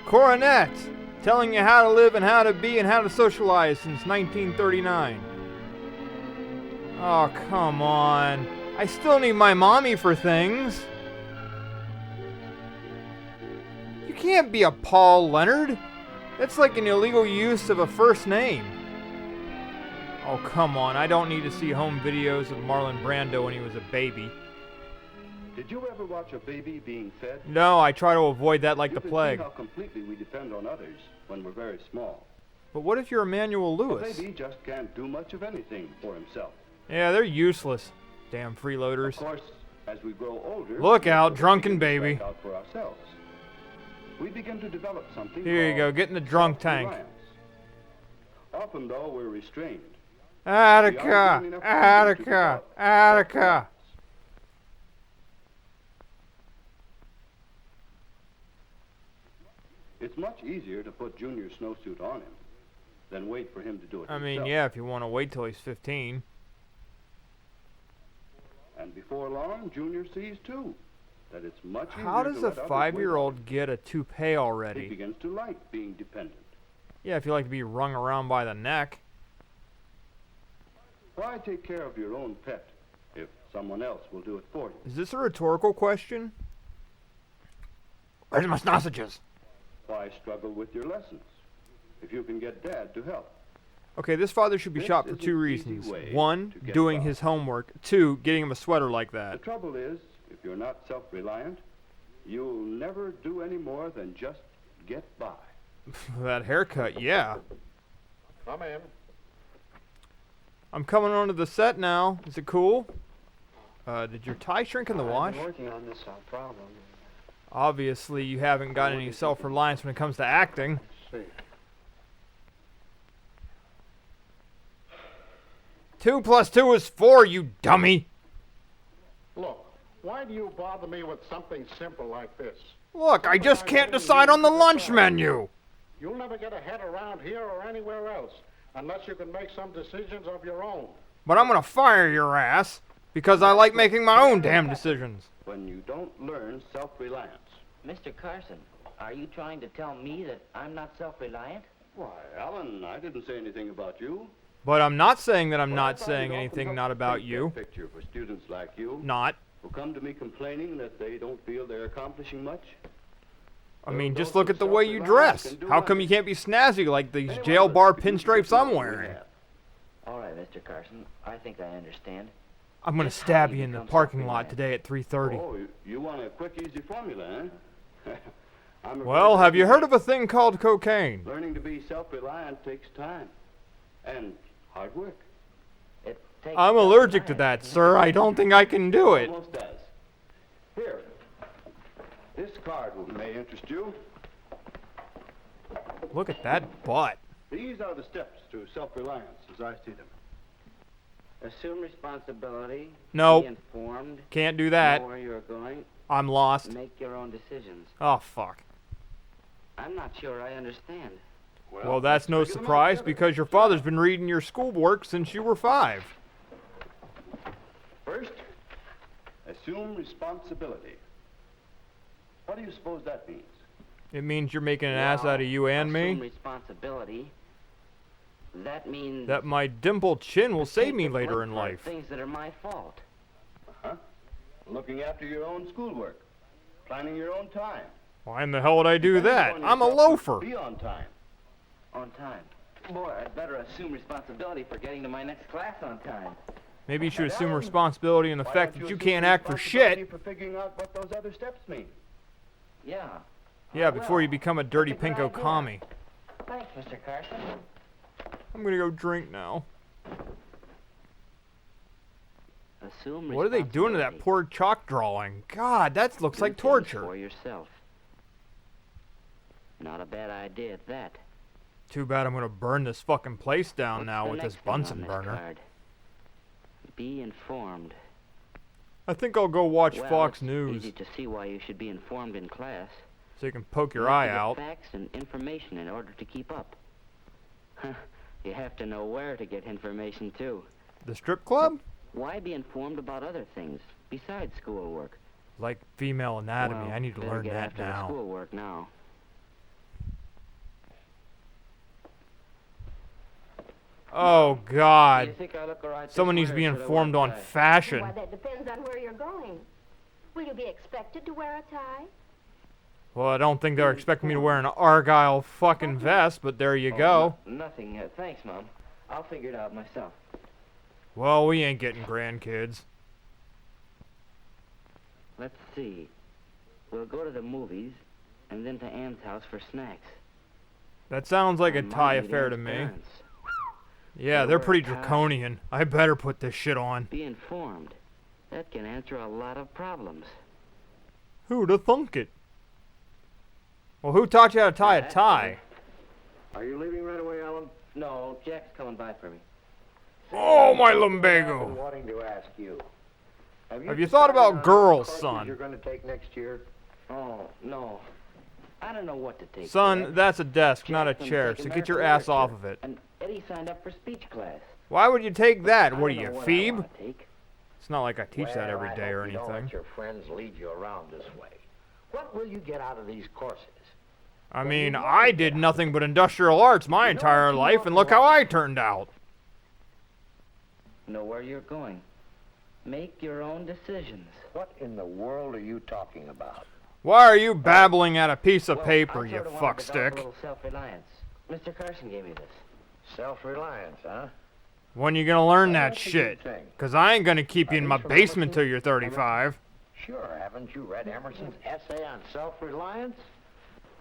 Coronet, telling you how to live and how to be and how to socialize since 1939. Oh, come on. I still need my mommy for things. You can't be a Paul Leonard. That's like an illegal use of a first name. Oh, come on. I don't need to see home videos of Marlon Brando when he was a baby. Did you ever watch a baby being fed? No, I try to avoid that like the plague. You can see how completely we depend on others when we're very small. But what if you're Emmanuel A Lewis? baby just can't do much of anything for himself. Yeah, they're useless. Damn freeloaders. Of course, as we grow older, Look out, we drunken begin to baby. strike out for ourselves. We begin to develop something Here you go, called get in the drunk tank. self-reliance. Often, though, we're restrained. Attica! Attica! Attica! It's much easier to put Junior's snowsuit on him than wait for him to do it I mean, himself. yeah, if you want to wait till he's 15. And before long, Junior sees, too, that it's much easier How to does a let others 5-year-old get a toupee wait. already? He begins to like being dependent. Yeah, if you like to be wrung around by the neck. Why take care of your own pet if someone else will do it for you? Is this a rhetorical question? Where's my sausages? Why struggle with your lessons if you can get Dad to help? Okay, this father should be This shot for is 2 an easy reasons. way 1, to get doing by. his homework. 2, getting him a sweater like The that. trouble is, if you're not self-reliant, you'll never do any more than just get by. That haircut, yeah. Come in. I'm coming onto the set now. Is it cool? Did your tie shrink in the wash? I've been working on this problem. Obviously, you haven't got any self-reliance when it comes to acting. Let's see. 2 plus 2 is 4, you dummy! Look, why do you bother me with something simple like this? Look, I just can't decide on the lunch menu! You'll never get ahead around here or anywhere else unless you can make some decisions of your own. But I'm gonna fire your ass, because I like making my own damn decisions. When you don't learn self-reliance. Mr. Carson, are you trying to tell me that I'm not self-reliant? Why, Alan, I didn't say anything about you. But I'm not saying that I'm But I not find saying it often anything helps not to about paint you. that picture for students like you Not. who come to me complaining that they don't feel they're accomplishing much. I mean, Those just look with at the way you self-reliance dress. can do How come you nothing. can't be snazzy like these Anyone jail that bar begins to pinstripes do I'm what we wearing? have. All right, Mr. Carson, I think I understand. I'm gonna Just how stab you you in the become parking lot self-reliant. today at 3:30. Oh, you want a quick, easy formula, huh? I'm afraid Well, that's have you the heard case. of a thing called cocaine? Learning to be self-reliant takes time and hard work. It takes I'm allergic to self-reliance. that, sir. I don't think I can do it. Almost does. Here, this card may interest you. Look at that butt. These are the steps to self-reliance as I see them. Assume responsibility. No. Be informed. Can't do that. Know where you're going. I'm lost. Make your own decisions. Oh, fuck. I'm not sure I understand. Well, that's no let's figure them out surprise together. because your father's been reading your schoolwork since you were 5. First, assume responsibility. What do you suppose that means? It means you're making an ass out of you and Assume me. responsibility. That means That my dimpled chin will save take me the later blame in for life. Things that are my fault. Uh-huh. Looking after your own schoolwork. Planning your own time. Why in the hell would I do Depending that? on I'm a yourself to loafer. Be on time. On time. Boy, I'd better assume responsibility for getting to my next class on time. Maybe you should assume responsibility in the Why fact don't that you assume can't act for responsibility shit. for figuring out what those other steps mean. Yeah. Yeah, before you Well, become a dirty that's a good pinko idea. commie. Thanks, Mr. Carson. I'm gonna go drink now. Assume What are they doing to that responsibility. poor chalk drawing? God, that looks Do like things torture. For yourself. Not a bad idea at that. Too bad I'm gonna burn this fucking place down What's now the with this next thing on Bunsen this burner. card? Be informed. I think I'll go watch Well, Fox it's News easy to see why you should be informed in class. so you can poke your You have eye to get out. Facts and information in order to keep up. You have to know where to get information too. The strip club? Why be informed about other things besides schoolwork? Like female anatomy. Well, I need to better learn get that after the now. schoolwork now. Oh, Do you God. think I look all right this Someone needs to way, be or should I informed wear on a tie? fashion. Why, that depends on where you're going. Will you be expected to wear a tie? Well, I don't think they're expecting me to wear an Argyle fucking vest, but there you go. Nothing. Thanks, Mom. I'll figure it out myself. Well, we ain't getting grandkids. Let's see. We'll go to the movies, and then to Ann's house for snacks. That sounds like a And tie Mom, affair to Ann's me. parents. Yeah, We'll they're wear pretty a tie. draconian. I better put this shit on. Be informed. That can answer a lot of problems. Who'd have thunk it? Well, who taught you how to tie a tie? Are you leaving right away, Alan? No, Jack's coming by for me. Oh, my I've been lumbago. wanting to ask you. Have you thought about decided on girls, courses son? You're going to take next year? Oh, no. I don't know what to take. Son, Dad. that's a desk, not a Jack's gonna chair, take so get American your ass off literature, of it. And Eddie signed up for speech class. Why would you take that? I What are don't you, know a what I phoebe? wanna take. It's not like I teach that every I day or hope you don't anything. let your friends lead you around this way. What will you get out of these courses? I mean, I did nothing but industrial arts my entire life, and look how I turned out. Know where you're going. Make your own decisions. What in the world are you talking about? Why are you babbling at a piece of Well, paper, I you sorta wanna develop a fuckstick? little self-reliance. Mr. Carson gave me this. Self-reliance, huh? When you gonna learn that That's a good shit? thing. 'Cause I ain't gonna keep you in Are my these from basement Emerson? till you're 35. Sure, haven't you read Emerson's essay on self-reliance?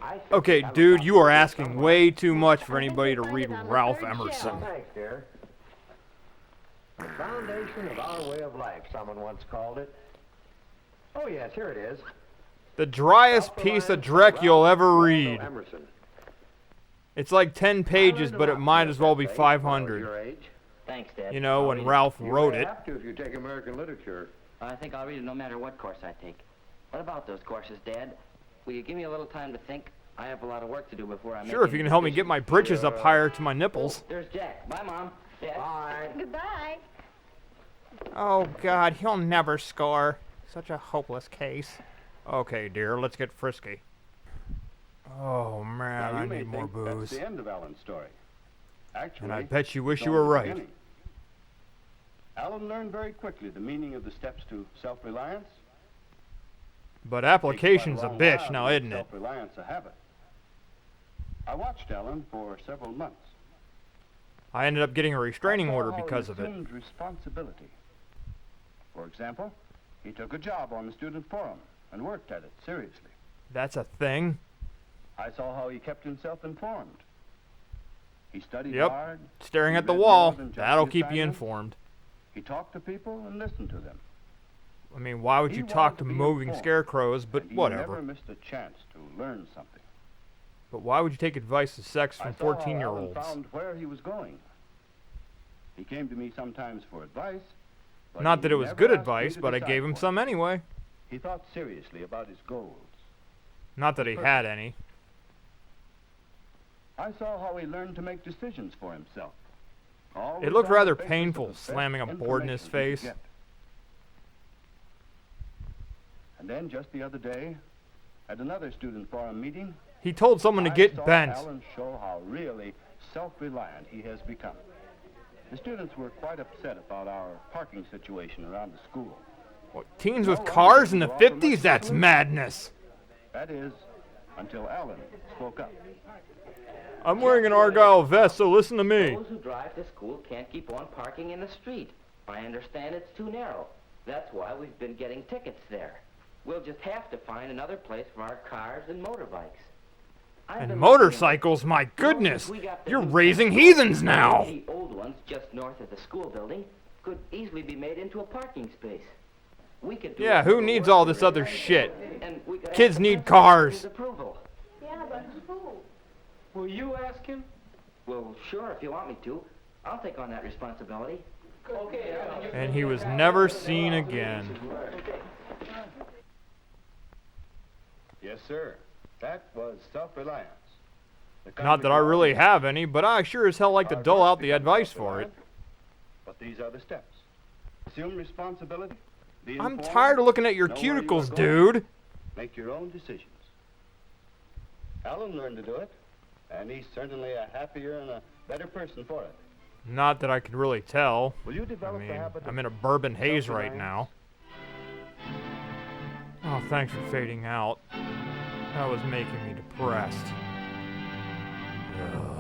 I think Okay, you have a dude, copy you are of it asking somewhere. way too much for I think anybody they to find read it on the Ralph third Emerson. shelf. Thanks, dear. The foundation of our way of life, someone once called it. Oh, yes, here it is. The driest piece of dreck you'll ever read. Emerson. It's like 10 pages, I learned a but it lot might from as this well be essay when I was 500. your age. Thanks, Dad. You know, I'll when read it. Ralph You wrote may it. have to if you take American literature. I think I'll read it no matter what course I take. What about those courses, Dad? Will you give me a little time to think? I have a lot of work to do before I make Sure, if you any can help me get decisions. my britches up higher to my nipples. There's Jack. Bye, Mom. Dad. Bye. Goodbye. Oh, God, he'll never score. Such a hopeless case. Okay, dear, let's get frisky. Oh, man, Now, I you may need more think booze. That's the end of Alan's story. Actually, And I bet you wish it's you were only the right. beginning. Alan learned very quickly the meaning of the steps to self-reliance. But Takes quite application's a long bitch while now, to make isn't it? Self-reliance a habit. I watched Alan for several months. I ended up getting a restraining I saw order how he because of it. assumed responsibility. For example, he took a job on the student forum and worked at it seriously. That's a thing? I saw how he kept himself informed. He studied Yep. hard. Staring He at the read wall. more than just That'll the keep you assignments. informed. He talked to people and listened to them. I mean, why would He you wanted talk to to be moving informed, scarecrows, but and he whatever. never missed a chance to learn something. But why would you take advice to sex I from saw how 14-year-olds? Alan found where he was going. He came to me sometimes for advice. but Not he that it was never good asked me advice, to but I decide gave him for some anyway. He thought seriously about his goals. Not that he had any. I saw how he learned to make decisions for himself. It looked Always on rather the basis of painful, the best slamming a board in his information he could face. get. And then just the other day, at another student forum meeting, He told someone to I get saw bent. Alan show how really self-reliant he has become. The students were quite upset about our parking situation around the school. What, teens No with one cars in the would offer much 50s? That's solution. madness. That is, until Alan spoke up. I'm wearing an Argyle vest, so listen to me. Those who drive to school can't keep on parking in the street. I understand it's too narrow. That's why we've been getting tickets there. We'll just have to find another place for our cars and motorbikes. I've And been motorcycles, my looking at- goodness. We got the You're new raising ones. heathens now. The old ones just north of the school building could easily be made into a parking space. We could do Yeah, a who little needs work all to this other repair shit? it, and we could Kids ask the need principal for cars. his approval. Yeah, but who? Will you ask him? Well, sure, if you want me to. I'll take on that responsibility. Okay. And he was never seen again. Yes, sir. That was self-reliance. The kind Not that I you really always have any, but I sure as hell like to are dole going out to the become advice for it. self-reliant. But these are the steps. Assume responsibility. Be I'm informed, tired of looking at your know where you are cuticles, going, dude. Make your own decisions. Alan learned to do it, and he's certainly a happier and a better person for it. Not that I could really tell. Will you I develop the mean, habit I'm of in a bourbon haze right self-reliance? now. Oh, thanks for fading out. That was making me depressed. Ugh.